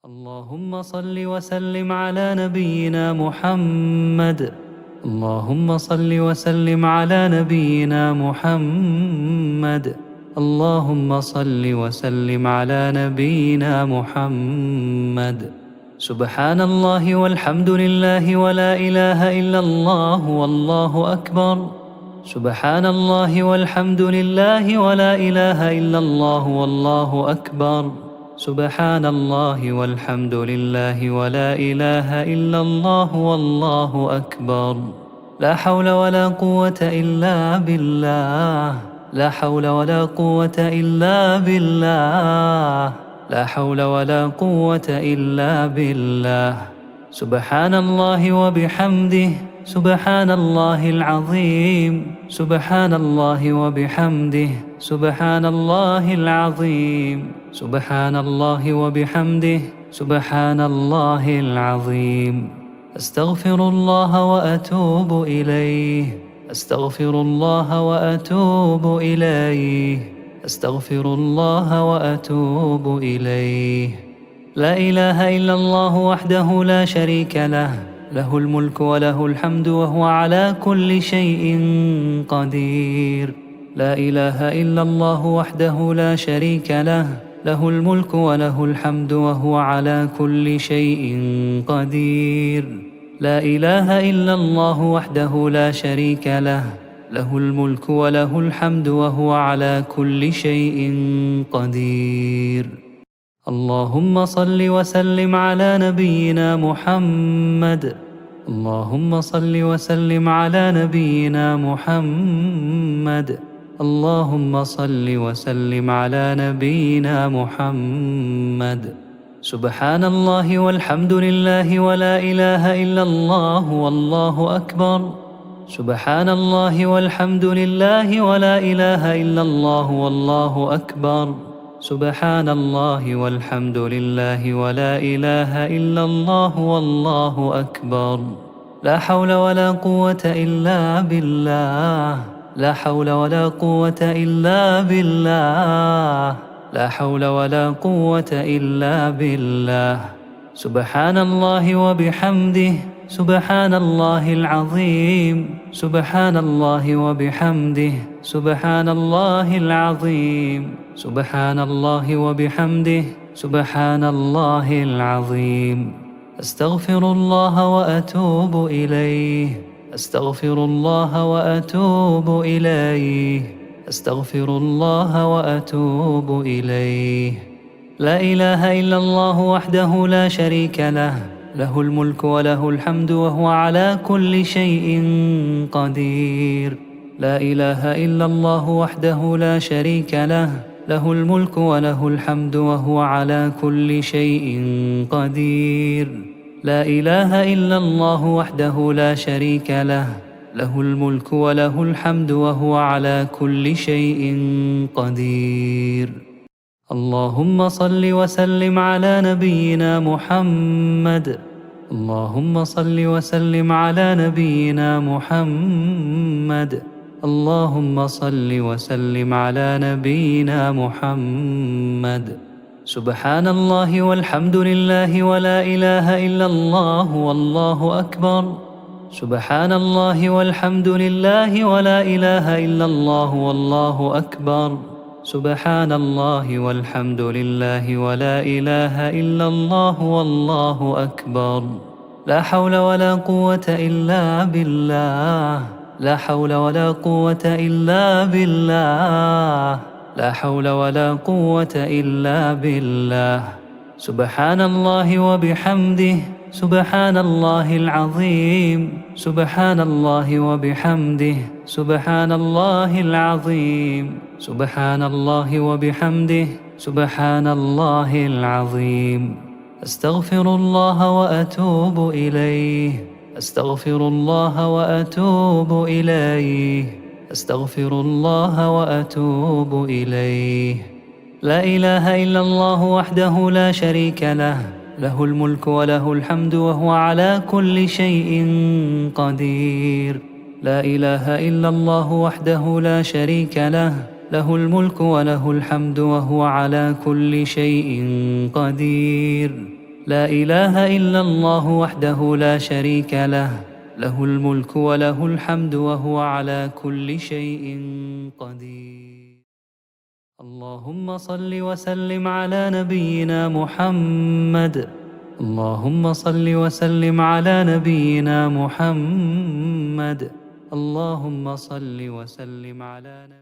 اللهم صل وسلم على نبينا محمد. اللهم صل وسلم على نبينا محمد. اللهم صل وسلم على نبينا محمد. سبحان الله والحمد لله ولا إله إلا الله والله أكبر. سبحان الله والحمد لله ولا إله إلا الله والله أكبر. سبحان الله والحمد لله ولا إله إلا الله والله أكبر. لا حول ولا قوة إلا بالله. لا حول ولا قوة إلا بالله. لا حول ولا قوة إلا بالله. سبحان الله وبحمده. سبحان الله العظيم. سبحان الله وبحمده. سبحان الله العظيم. سبحان الله وبحمده. سبحان الله العظيم. أستغفر الله وأتوب إليه. أستغفر الله وأتوب إليه. أستغفر الله وأتوب إليه. لا إله إلا الله وحده لا شريك له. له الملك وله الحمد وهو على كل شيء قدير. لا إله إلا الله وحده لا شريك له. له الملك وله الحمد وهو على كل شيء قدير. لا إله إلا الله وحده لا شريك له. له الملك وله الحمد وهو على كل شيء قدير. اللهم صل وسلم على نبينا محمد. اللهم صل وسلم على نبينا محمد. اللهم صل وسلم على نبينا محمد. سبحان الله والحمد لله ولا إله إلا الله والله أكبر. سبحان الله والحمد لله ولا إله إلا الله والله أكبر. سبحان الله والحمد لله ولا إله إلا الله والله أكبر. لا حول ولا قوة إلا بالله. لا حول ولا قوة إلا بالله. لا حول ولا قوة إلا بالله. سبحان الله وبحمده. سبحان الله العظيم. سبحان الله وبحمده. سبحان الله العظيم. سبحان الله وبحمده. سبحان الله العظيم. أستغفر الله وأتوب إليه. أستغفر الله وأتوب إليه. أستغفر الله وأتوب إليه. لا إله إلا الله وحده لا شريك له. له الملك وله الحمد وهو على كل شيء قدير. لا إله إلا الله وحده لا شريك له. له الملك وله الحمد وهو على كل شيء قدير. لا إله إلا الله وحده لا شريك له. له الملك وله الحمد وهو على كل شيء قدير. اللهم صل وسلم على نبينا محمد. اللهم صل وسلم على نبينا محمد. اللهم صل وسلم على نبينا محمد. سبحان الله والحمد لله ولا إله إلا الله والله أكبر. سبحان الله والحمد لله ولا إله إلا الله والله أكبر. سبحان الله والحمد لله ولا إله إلا الله والله أكبر. لا حول ولا قوة إلا بالله. لا حول ولا قوة إلا بالله. لا حول ولا قوة إلا بالله. سبحان الله وبحمده. سبحان الله العظيم. سبحان الله وبحمده. سبحان الله العظيم. سبحان الله وبحمده. سبحان الله العظيم. أستغفر الله وأتوب إليه. أستغفر الله وأتوب إليه. أستغفر الله وأتوب إليه. لا إله إلا الله وحده لا شريك له. له الملك وله الحمد وهو على كل شيء قدير. لا إله إلا الله وحده لا شريك له. له الملك وله الحمد وهو على كل شيء قدير. لا إله إلا الله وحده لا شريك له، له الملك وله الحمد وهو على كل شيء قدير. اللهم صل وسلم على نبينا محمد. اللهم صل وسلم على نبينا محمد. اللهم صل وسلم على نبينا